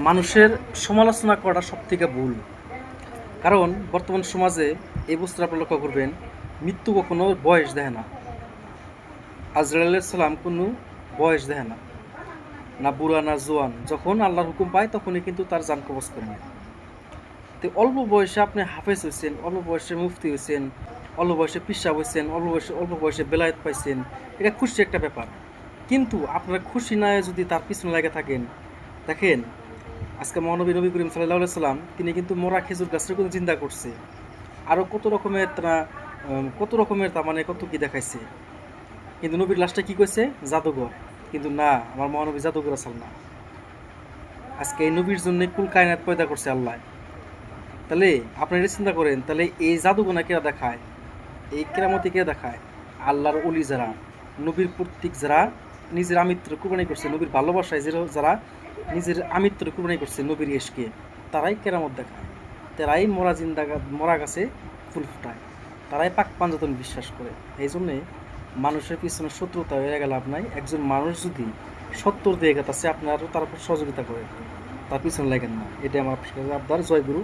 মানুষের সমালোচনা করাটা সবথেকে ভুল। কারণ বর্তমান সমাজে এই বস্তুটা আপনি লক্ষ্য করবেন, মৃত্যু কখনো বয়স দেয় না। আজরাইল আলাইহিস সালাম কোনো বয়স দেয় না, না বুড়া না জোয়ান। যখন আল্লাহর হুকুম পায় তখনই কিন্তু তার জান কবজ করে নেয়। তো অল্প বয়সে আপনি হাফেজ হয়েছেন, অল্প বয়সে মুফতি হয়েছেন, অল্প বয়সে পিসা হয়েছেন, অল্প বয়সে বেলায়েত পাইছেন, এটা খুশি একটা ব্যাপার। কিন্তু আপনারা খুশি না হয়ে যদি তার পিছনে লেগে থাকেন, দেখেন আজকে মহানবী নবী করিম সাল্লাল্লাহু আলাইহি সাল্লাম তিনি কিন্তু মরা খেজুর গাছের কথা চিন্তা করছে। আরও কত রকমের তার মানে কত কি দেখাইছে। কিন্তু নবীর লাস্টে কি কইছে? জাদুঘর। কিন্তু না, আমার মহানবী জাদুঘর আসল না। আজকে এই নবীর জন্য কুল কায়নাত পয়দা করছে আল্লাহ। তাহলে আপনারা চিন্তা করেন, তাহলে এই জাদুগোনা কেরা দেখায়, এই কেরামতি কে দেখায়? আল্লাহর অলি যারা, নবীর প্রতীক যারা নিজের আমিত্র কুরবানি করছে, নবীর ভালোবাসায় যারা নিজের আমিত্র কুরবানি করছে, নবীর ইশকে, তারাই কেরামত দেখায়। তারাই মরা গাছে ফুল ফুটায়, তারাই পাক পাঞ্জাতন বিশ্বাস করে। এই জন্যে মানুষের পিছনে শত্রুতা হয়ে গেলে লাভ নাই। একজন মানুষ যদি সত্তর দিয়ে গেছে, আপনারও তার উপর সহযোগিতা করে, তার পিছনে লাগেন না। এটাই আমার আবদার। জয় গুরু।